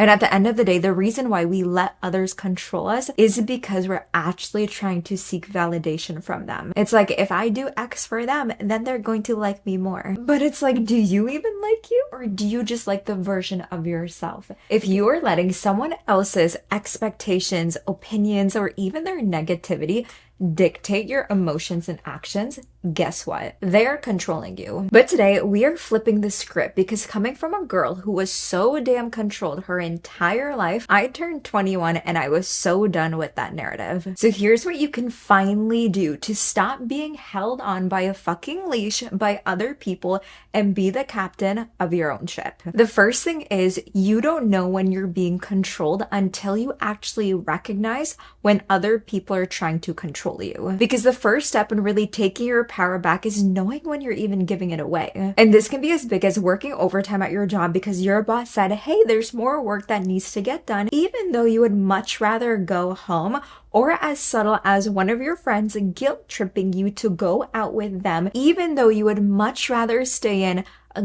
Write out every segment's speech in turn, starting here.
And at the end of the day, the reason why we let others control us is because we're actually trying to seek validation from them. It's like, if I do X for them, then they're going to like me more. But it's like, do you even like you? Or do you just like the version of yourself? If you are letting someone else's expectations, opinions, or even their negativity dictate your emotions and actions, guess what? They're controlling you. But today we are flipping the script, because coming from a girl who was so damn controlled her entire life, I turned 21 and I was so done with that narrative. So here's what you can finally do to stop being held on by a fucking leash by other people and be the captain of your own ship. The first thing is, you don't know when you're being controlled until you actually recognize when other people are trying to control you. Because the first step in really taking your power back is knowing when you're even giving it away. And this can be as big as working overtime at your job because your boss said, hey, there's more work that needs to get done, even though you would much rather go home. Or as subtle as one of your friends guilt tripping you to go out with them, even though you would much rather stay in,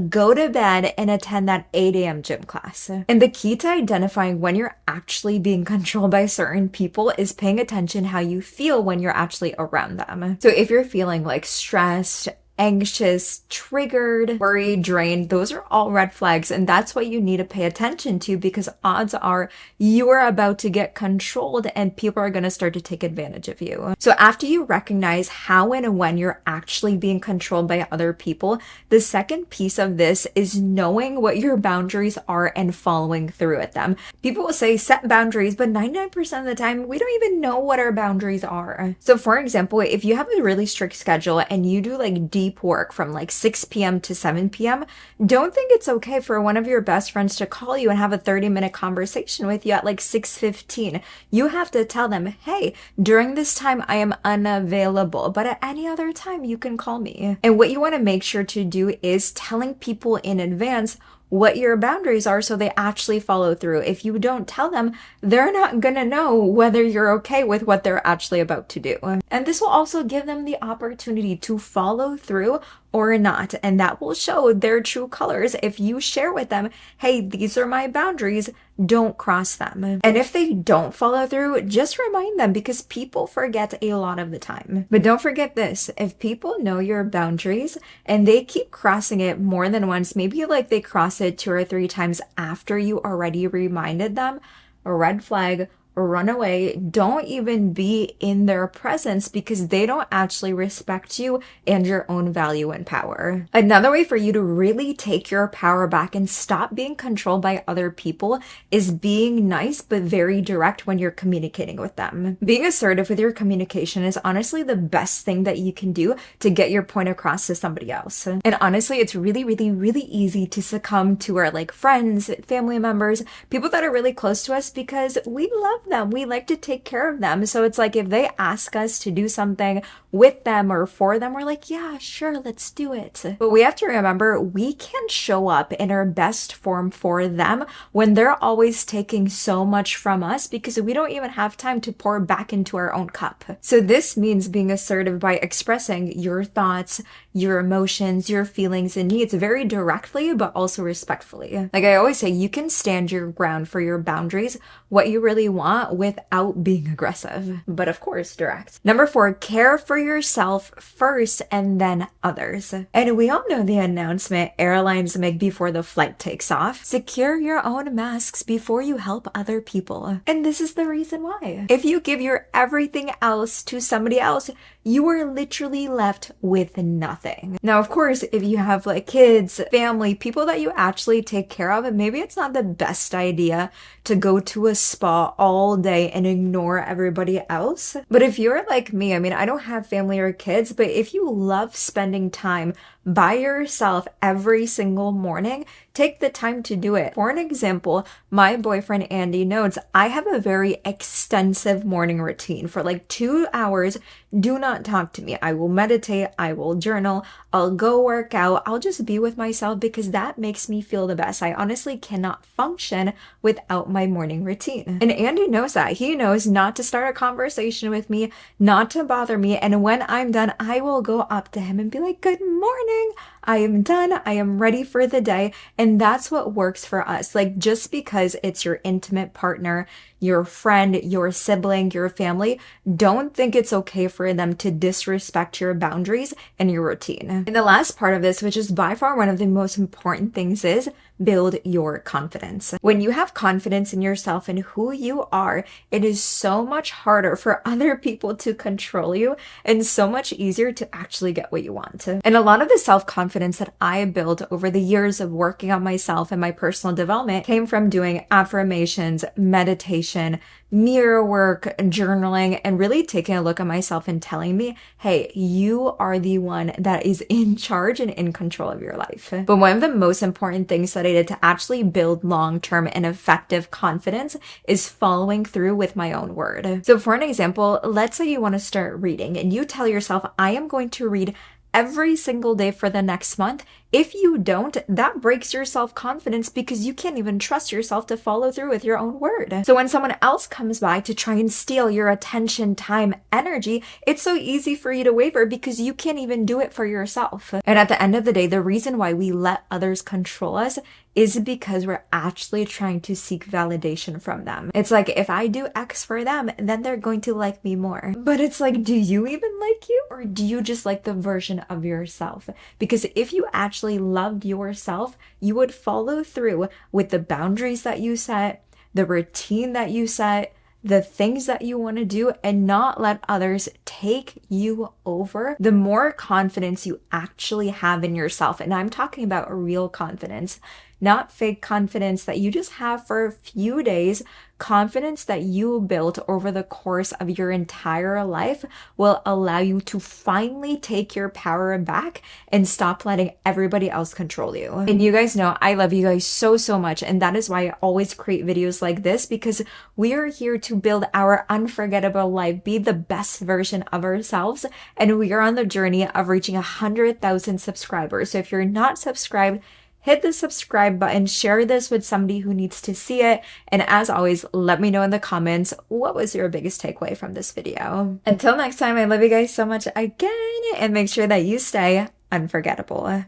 go to bed, and attend that 8 a.m. gym class. And the key to identifying when you're actually being controlled by certain people is paying attention how you feel when you're actually around them. So if you're feeling like stressed, anxious, triggered, worried, drained, those are all red flags, and that's what you need to pay attention to, because odds are you are about to get controlled and people are going to start to take advantage of you. So after you recognize how and when you're actually being controlled by other people, the second piece of this is knowing what your boundaries are and following through with them. People will say set boundaries, but 99% of the time we don't even know what our boundaries are. So for example, if you have a really strict schedule and you do like deep work from like 6 p.m. to 7 p.m., don't think it's okay for one of your best friends to call you and have a 30-minute conversation with you at like 6:15. You have to tell them, hey, during this time I am unavailable, but at any other time you can call me. And what you want to make sure to do is telling people in advance what your boundaries are so they actually follow through. If you don't tell them, they're not gonna know whether you're okay with what they're actually about to do. And this will also give them the opportunity to follow through or not, and that will show their true colors if you share with them, hey, these are my boundaries, don't cross them. And if they don't follow through, just remind them, because people forget a lot of the time. But don't forget this, if people know your boundaries and they keep crossing it more than once, maybe like they cross it 2 or 3 times after you already reminded them, a red flag, run away. Don't even be in their presence, because they don't actually respect you and your own value and power. Another way for you to really take your power back and stop being controlled by other people is being nice but very direct when you're communicating with them. Being assertive with your communication is honestly the best thing that you can do to get your point across to somebody else. And honestly, it's really, really, really easy to succumb to our like friends, family members, people that are really close to us, because we love them. We like to take care of them. So it's like if they ask us to do something with them or for them, we're like, yeah, sure, let's do it. But we have to remember we can't show up in our best form for them when they're always taking so much from us, because we don't even have time to pour back into our own cup. So this means being assertive by expressing your thoughts, your emotions, your feelings and needs very directly, but also respectfully. Like I always say, you can stand your ground for your boundaries, what you really want, without being aggressive, but of course direct. Number 4, care for yourself first and then others. And we all know the announcement airlines make before the flight takes off: secure your own masks before you help other people. And this is the reason why. If you give your everything else to somebody else, you are literally left with nothing. Now, of course, if you have like kids, family, people that you actually take care of, maybe it's not the best idea to go to a spa all day and ignore everybody else. But if you're like me, I mean, I don't have family or kids, but if you love spending time by yourself every single morning, take the time to do it. For an example, my boyfriend Andy knows I have a very extensive morning routine. For like 2 hours, do not talk to me. I will meditate, I will journal, I'll go work out, I'll just be with myself, because that makes me feel the best. I honestly cannot function without my morning routine. And Andy knows that. He knows not to start a conversation with me, not to bother me, and when I'm done, I will go up to him and be like, good morning, I am done. I am ready for the day. And that's what works for us. Like, just because it's your intimate partner, your friend, your sibling, your family, don't think it's okay for them to disrespect your boundaries and your routine. And the last part of this, which is by far one of the most important things, is build your confidence. When you have confidence in yourself and who you are, it is so much harder for other people to control you and so much easier to actually get what you want. And a lot of the self-confidence that I built over the years of working on myself and my personal development came from doing affirmations, meditation, mirror work, journaling, and really taking a look at myself and telling me, hey, you are the one that is in charge and in control of your life. But one of the most important things that I did to actually build long-term and effective confidence is following through with my own word. So for an example, let's say you want to start reading and you tell yourself, I am going to read every single day for the next month. If you don't, that breaks your self-confidence because you can't even trust yourself to follow through with your own word. So when someone else comes by to try and steal your attention, time, energy, it's so easy for you to waver because you can't even do it for yourself. And at the end of the day, the reason why we let others control us is because we're actually trying to seek validation from them. It's like, if I do X for them, then they're going to like me more. But it's like, do you even like you? Or do you just like the version of yourself? Because if you actually loved yourself, you would follow through with the boundaries that you set, the routine that you set, the things that you want to do, and not let others take you over. The more confidence you actually have in yourself, and I'm talking about real confidence, not fake confidence that you just have for a few days, confidence that you built over the course of your entire life will allow you to finally take your power back and stop letting everybody else control you. And you guys know I love you guys so, so much. And that is why I always create videos like this, because we are here to build our unforgettable life, be the best version of ourselves. And we are on the journey of reaching 100,000 subscribers. So if you're not subscribed, hit the subscribe button, share this with somebody who needs to see it. And as always, let me know in the comments, what was your biggest takeaway from this video? Until next time, I love you guys so much again, and make sure that you stay unforgettable.